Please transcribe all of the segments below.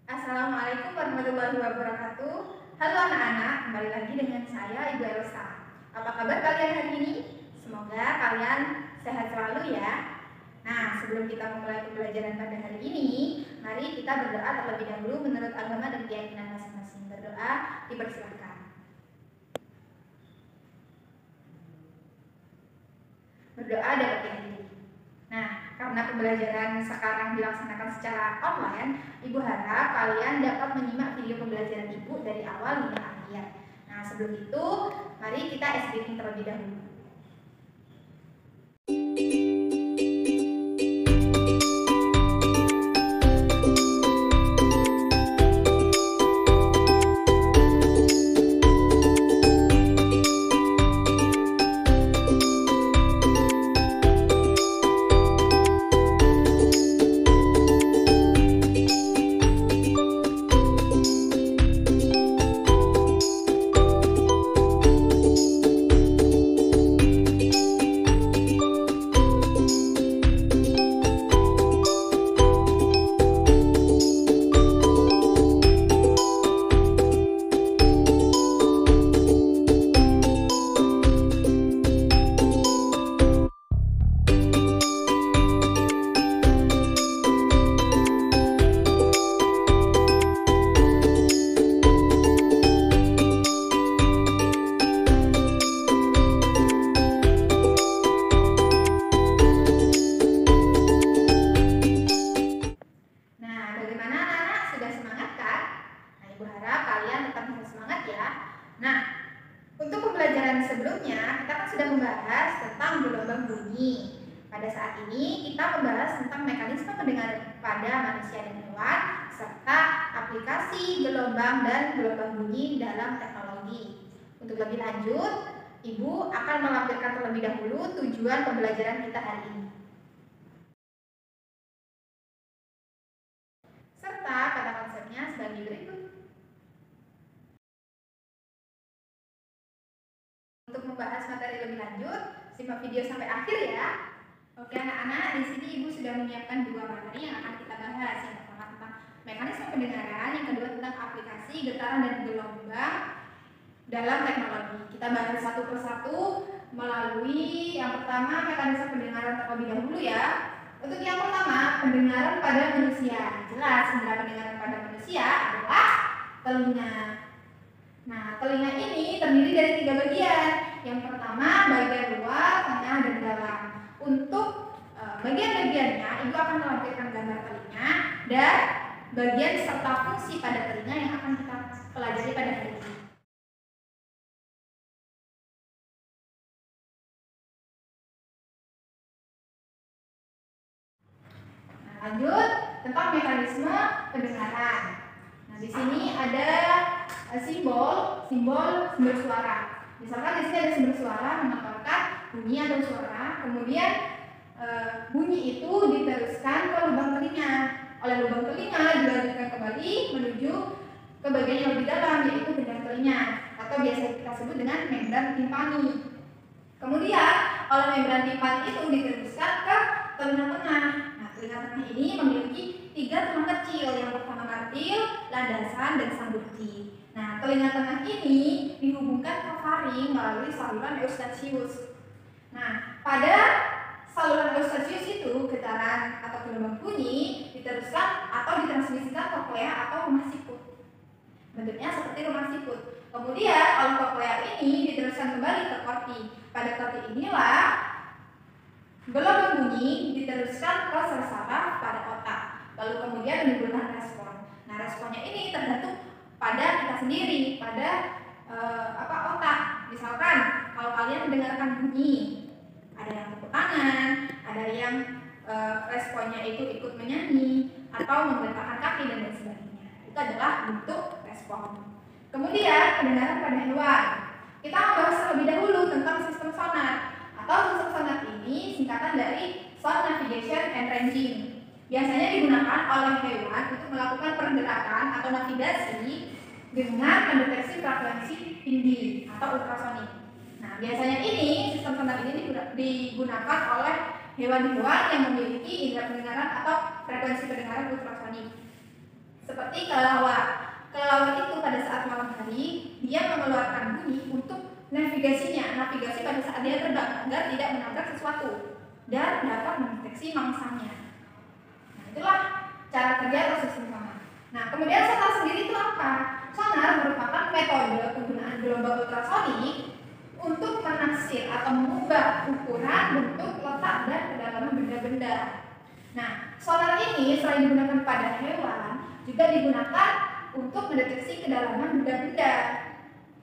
Assalamualaikum warahmatullahi wabarakatuh. Halo anak-anak, kembali lagi dengan saya Ibu Elsa. Apa kabar kalian hari ini? Semoga kalian sehat selalu ya. Nah, sebelum kita memulai pembelajaran pada hari ini, mari kita berdoa terlebih dahulu menurut agama dan keyakinan masing-masing. Berdoa dipersilakan. Berdoa dapat dihadiri. Nah, karena pembelajaran sekarang dilaksanakan secara online, Ibu harap kalian dapat menyimak video pembelajaran Ibu dari awal hingga akhir. Nah, sebelum itu, mari kita SBing terlebih dahulu. Nah, untuk pembelajaran sebelumnya kita kan sudah membahas tentang gelombang bunyi. Pada saat ini kita membahas tentang mekanisme pendengaran pada manusia dan hewan serta aplikasi gelombang dan gelombang bunyi dalam teknologi. Untuk lebih lanjut, Ibu akan melampirkan terlebih dahulu tujuan pembelajaran kita hari ini. Serta kata konsepnya sebagai berikut. Untuk membahas materi lebih lanjut, simak video sampai akhir ya. Oke anak-anak, di sini Ibu sudah menyiapkan dua materi yang akan kita bahas. Yang pertama tentang mekanisme pendengaran, yang kedua tentang aplikasi getaran dan gelombang dalam teknologi. Kita bahas satu persatu melalui yang pertama mekanisme pendengaran terlebih dahulu ya. Untuk yang pertama, pendengaran pada manusia. Jelas, indera pendengaran pada manusia adalah telinga. Nah, telinga ini terdiri dari tiga bagian. Yang pertama, bagian luar, tengah, dan dalam. Untuk bagian-bagiannya, Ibu akan melampirkan gambar telinga dan bagian serta fungsi pada telinga yang akan kita pelajari pada hari ini. Nah, lanjut tentang mekanisme pendengaran. Nah, di sini ada simbol sumber suara. Misalkan di sini ada sumber suara mengeluarkan bunyi atau suara, kemudian bunyi itu diteruskan ke lubang telinga. Oleh lubang telinga dilanjutkan kembali menuju ke bagian yang lebih dalam, yaitu gendang telinga atau biasa kita sebut dengan membran timpani. Kemudian oleh membran timpani itu diteruskan ke telinga tengah. Nah, telinga tengah ini memiliki tiga tulang kecil. Yang pertama martil, landasan, dan sambuti. Nah, telinga tengah ini dihubungkan ke faring melalui saluran eustachius. Nah, pada saluran eustachius itu getaran atau gelombang bunyi diteruskan atau ditransmisikan ke koklea atau rumah sikut. Bentuknya seperti rumah sikut. Kemudian oleh koklea ini diteruskan kembali ke korti. Pada korti inilah gelombang bunyi diteruskan ke sel saraf pada otak. Lalu kemudian menimbulkan respon. Nah, responnya ini tergantung pada kita sendiri, pada otak. Misalkan kalau kalian mendengarkan bunyi, ada yang tepuk tangan, ada yang responnya itu ikut menyanyi atau menggerakkan kaki dan lain sebagainya. Itu adalah bentuk respon. Kemudian pendengaran pada hewan. Kita membahas terlebih dahulu tentang sistem sonar. Atau sistem sonar ini singkatan dari Sound Navigation and Ranging. Biasanya digunakan oleh hewan untuk melakukan pergerakan atau navigasi dengan mendeteksi frekuensi tinggi atau ultrasonik. Nah, biasanya ini sistem sonar ini digunakan oleh hewan-hewan yang memiliki indera pendengaran atau frekuensi pendengaran ultrasonik. Seperti kelelawar. Kelelawar itu pada saat malam hari dia mengeluarkan bunyi untuk navigasi pada saat dia terbang agar tidak menabrak sesuatu dan dapat mendeteksi mangsanya. Nah, itulah cara kerja atau sistem sonar. Nah, kemudian sonar sendiri itu apa? Sonar merupakan metode penggunaan gelombang ultrasonik untuk menaksir atau mengubah ukuran, bentuk, letak, dan kedalaman benda-benda. Nah, sonar ini selain digunakan pada hewan, juga digunakan untuk mendeteksi kedalaman benda-benda.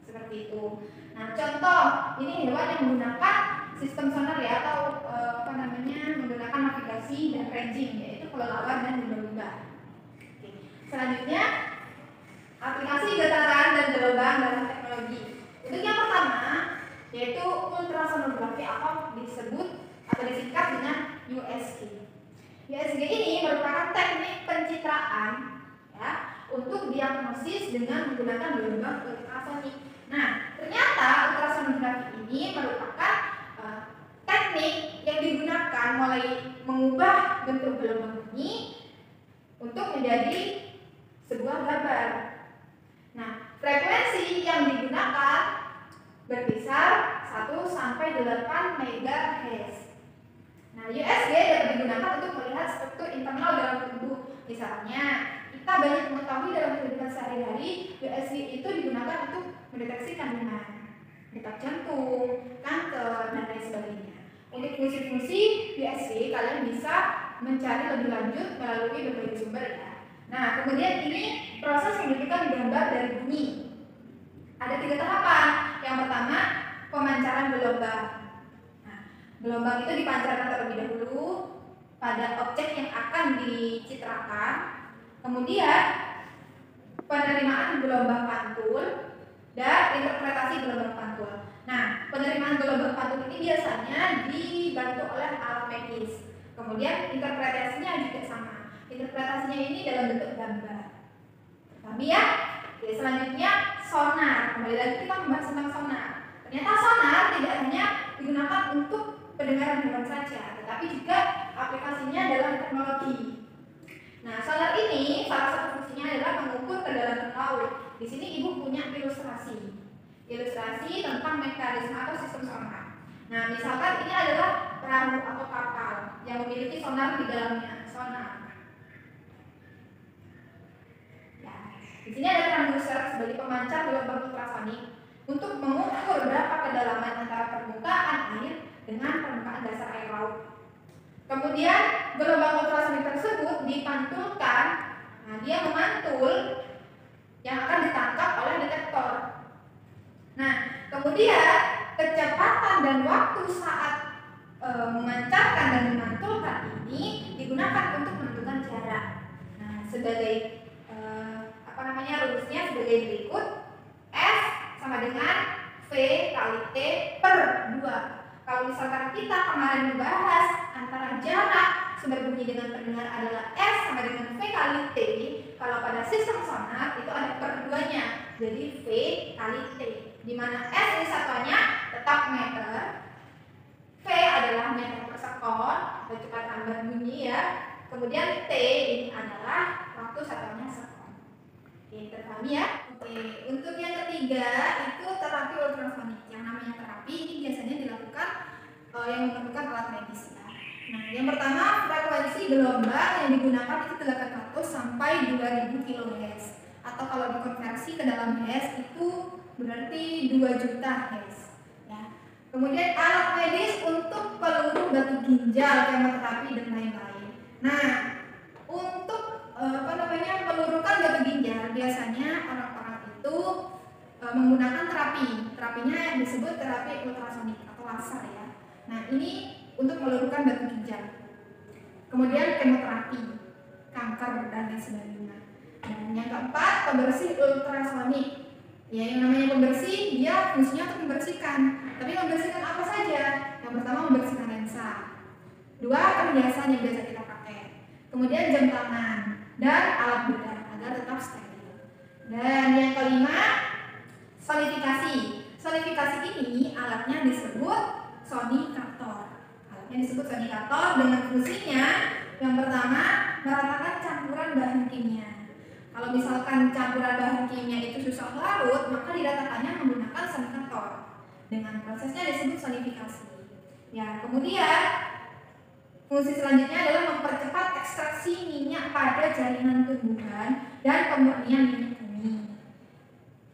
Seperti itu. Nah, contoh, ini hewan yang menggunakan sistem sonar ya, atau menggunakan navigasi dan ranging, yaitu kelelawar dan lumba-lumba. Selanjutnya, aplikasi getaran dan gelombang dalam teknologi. Untuk yang pertama, yaitu ultrasonografi atau disingkat dengan USG. USG ini merupakan teknik pencitraan ya, untuk diagnosis dengan menggunakan gelombang ultrasonik. Nah, ternyata ultrasonografi ini merupakan teknik yang digunakan mulai mengubah bentuk gelombang bunyi untuk menjadi sebuah gambar. Nah, frekuensi yang digunakan berkisar 1 sampai 8 MHz. Nah, USG dapat digunakan untuk melihat struktur internal dalam tubuh. Misalnya, kita banyak mengetahui dalam kehidupan sehari-hari, USG itu digunakan untuk mendeteksi kandungan, detak jantung, kanker, dan lain sebagainya. Untuk fungsi-fungsi USG, kalian bisa mencari lebih lanjut melalui berbagai sumber ya. Nah, kemudian ini proses menunjukkan gambar dari bunyi. Ada 3 tahapan. Yang pertama, pemancaran gelombang. Nah, gelombang itu dipancarkan terlebih dahulu pada objek yang akan dicitrakan. Kemudian, penerimaan gelombang pantul dan interpretasi gelombang pantul. Nah, penerimaan gelombang pantul ini biasanya dibantu oleh alat medis. Kemudian interpretasinya juga sama. Interpretasinya ini dalam bentuk gambar. Paham ya? Oke, selanjutnya sonar. Kembali lagi kita membahas tentang sonar. Ternyata sonar tidak hanya digunakan untuk pendengaran hewan saja, tetapi juga aplikasinya dalam teknologi. Nah, sonar ini salah satu fungsinya adalah mengukur kedalaman laut. Di sini ibu punya ilustrasi tentang mekanisme atau sistem sonar. Nah, misalkan ini adalah perahu atau kapal yang memiliki sonar di dalamnya. Sonar. Di sini ada transducer sebagai pemancar gelombang ultrasonik untuk mengukur berapa kedalaman antara permukaan air dengan permukaan dasar air laut. Kemudian gelombang ultrasonik tersebut dipantulkan, nah dia memantul yang akan ditangkap oleh detektor. Nah, kemudian kecepatan dan waktu saat memancarkan dan memantulkan ini digunakan untuk menentukan jarak. Nah, sebagai rumusnya sebagai berikut. S sama dengan V kali T per 2. Kalau misalkan kita kemarin membahas antara jarak sumber bunyi dengan pendengar adalah S sama dengan V kali T, kalau pada sistem sonar itu ada per 2-nya, jadi V kali T, di mana S ini satuannya tetap meter, V adalah meter per sekon atau kecepatan berbunyi ya, kemudian T ini adalah waktu satuannya sekon. Oke, terpahami ya? Oke, untuk yang ketiga itu terapi ultrasonik. Yang namanya terapi ini biasanya dilakukan yang memerlukan alat medis ya. Nah, yang pertama frekuensi gelombang yang digunakan itu 800 sampai 2000 kHz. Atau kalau dikonversi ke dalam Hz itu berarti 2 juta Hz. Ya. Kemudian alat medis untuk peluru batu ginjal, kemoterapi dan lain-lain. Nah, untuk meluruhkan batu ginjal biasanya orang-orang itu menggunakan terapinya disebut terapi ultrasonik atau laser ya. Nah, ini untuk meluruhkan batu ginjal. Kemudian kemoterapi, kanker dan lain sebagainya. Dan yang keempat pembersih ultrasonik. Ya, yang namanya pembersih dia fungsinya untuk membersihkan. Tapi membersihkan apa saja? Yang pertama membersihkan lensa. 2 perhiasan yang biasa kita pakai. Kemudian jam tangan dan alat bedah agar tetap steril. Dan yang kelima, solidifikasi. Solidifikasi ini alatnya disebut sonikator. Alatnya disebut sonikator dengan fungsinya yang pertama meratakan campuran bahan kimia. Kalau misalkan campuran bahan kimia itu susah larut, maka didatakannya menggunakan salinator. Dengan prosesnya disebut solidifikasi. Ya, kemudian fungsi selanjutnya adalah mempercepat ekstraksi minyak pada jaringan tumbuhan dan pemurnian minyak bumi.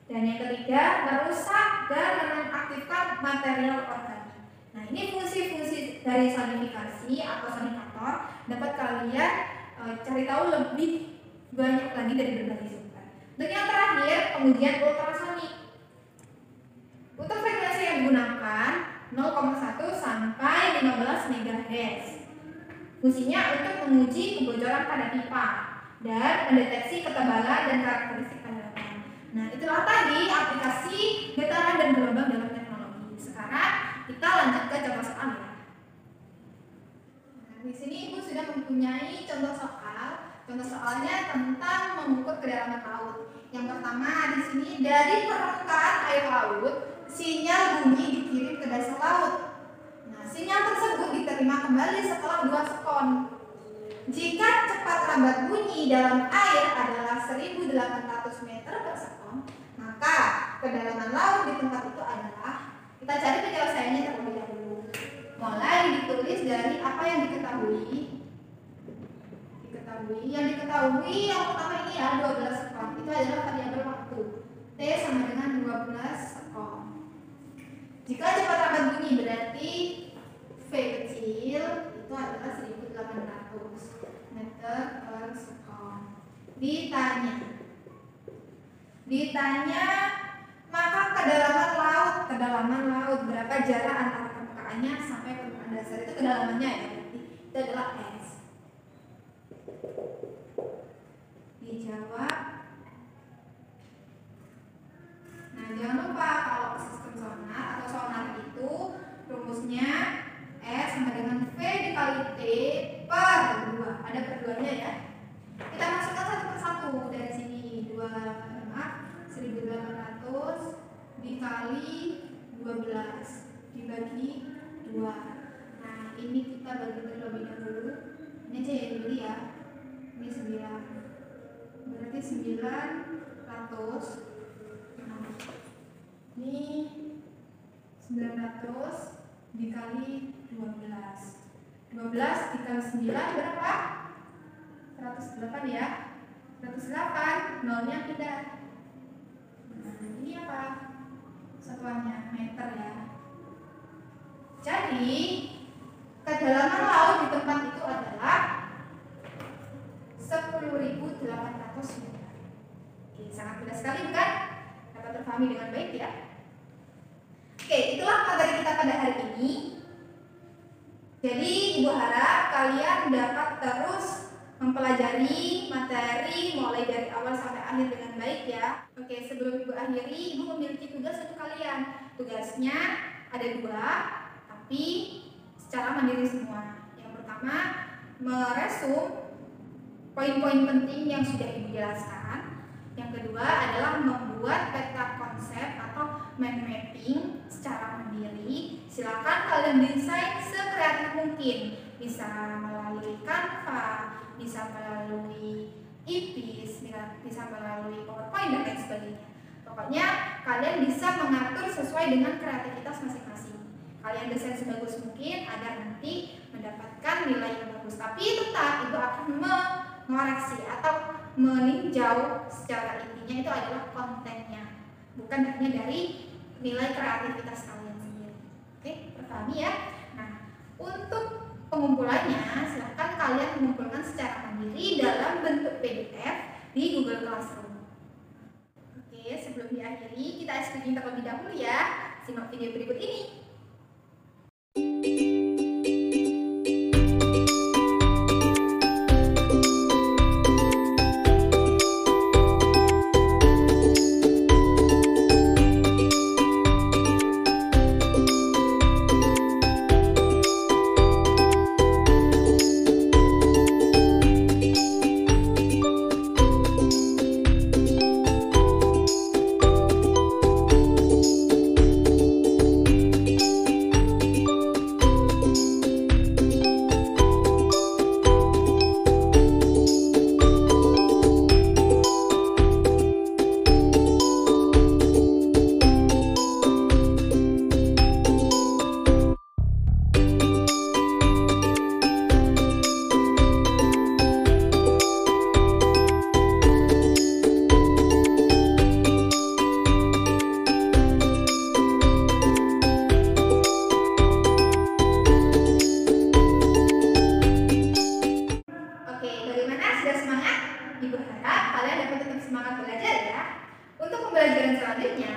Dan yang ketiga, merusak dan menonaktifkan material organik. Nah, ini fungsi-fungsi dari solidifikasi atau solikator dapat kalian cari tahu lebih banyak lagi dari berbagai sumber. Untuk yang terakhir, pengujian ultrasonik. Untuk frekuensi yang digunakan 0,1 sampai 15 MHz. Fungsinya untuk menguji kebocoran pada pipa dan mendeteksi ketebalan dan karakteristik kedalaman. Nah, itulah tadi aplikasi getaran dan gelombang dalam teknologi. Sekarang kita lanjut ke contoh soal ya. Nah, di sini Ibu sudah mempunyai contoh soal. Contoh soalnya tentang mengukur kedalaman laut. Yang pertama di sini, dari permukaan air laut, sinyal bunyi dikirim ke dasar laut. Nah, sinyal tersebut diterima kembali setelah 2 sekon. Jika cepat lambat bunyi dalam air adalah 1800 meter per sekon, maka kedalaman laut di tempat itu adalah, kita cari penyelesaiannya terlebih dahulu. Mulai ditulis dari apa yang diketahui. Yang pertama ini ya 12 sekon. Itu adalah variabel waktu. T sama dengan 12 sekon. Jika cepat lambat bunyi berarti V kecil itu adalah 1800 meter per sekon. Ditanya maka kedalaman laut berapa jarak antara permukaannya sampai permukaan dasar, itu kedalamannya ya, berarti itu adalah S. Dijawab. Nah, jangan lupa kalau sistem sonar atau sonar itu rumusnya S sama dengan V dikali T per 2. Ada per 2-nya ya. Kita masukkan satu persatu dari sini. 1800 dikali 12 dibagi 2. Nah, ini kita bagi terlebih dahulu. Ini aja ya dulu ya. Ini 9. Berarti 900. Nah, ini 900 dikali 12. 12 dikali 9 berapa? 108 ya. 108, nolnya pindah. Nah, ini apa? Satuannya meter ya. Jadi kedalaman laut di tempat itu adalah 10.800 meter. Oke, sangat mudah sekali bukan? Dapat terpahami dengan baik ya. Oke, itulah materi kita pada hari ini. Jadi Ibu harap kalian dapat terus mempelajari materi mulai dari awal sampai akhir dengan baik ya. Oke, sebelum Ibu akhiri, Ibu memiliki tugas untuk kalian. Tugasnya ada 2, tapi secara mandiri semua. Yang pertama, meresum poin-poin penting yang sudah Ibu jelaskan. Yang kedua adalah membuat peta konsep atau mind mapping secara mandiri. Silakan kalian desain sekreatif mungkin. Bisa melalui Canva, bisa melalui IPIS, bisa melalui PowerPoint dan lain sebagainya. Pokoknya kalian bisa mengatur sesuai dengan kreativitas masing-masing. Kalian desain sebagus mungkin agar nanti mendapatkan nilai yang bagus. Tapi tetap Ibu akan mengoreksi atau meninjau secara intinya itu adalah kontennya, bukan hanya dari nilai kreativitas kalian sendiri. Oke, terpahami ya? Nah, untuk pengumpulannya, silakan kalian mengumpulkan secara mandiri dalam bentuk PDF di Google Classroom. Oke, sebelum diakhiri, kita executing terlebih dahulu ya. Simak video berikut ini. harap kalian dapat tetap semangat belajar ya. Untuk pembelajaran selanjutnya,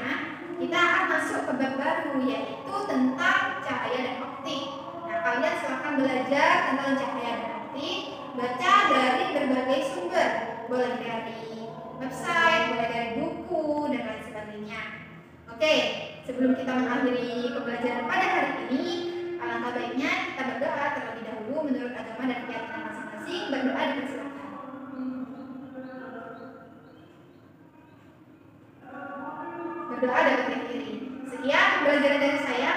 kita akan masuk ke bab baru, yaitu tentang cahaya dan optik. Nah, kalian silakan belajar tentang cahaya dan optik, baca dari berbagai sumber, boleh dari website, boleh dari buku, dan lain sebagainya. Oke, sebelum kita mengakhiri pembelajaran pada hari ini, alangkah baiknya kita berdoa terlebih dahulu menurut agama dan keyakinan masing-masing. Berdoa dipersilakan. Berdoa dapat dihadiri. Sekian pembelajaran dari saya.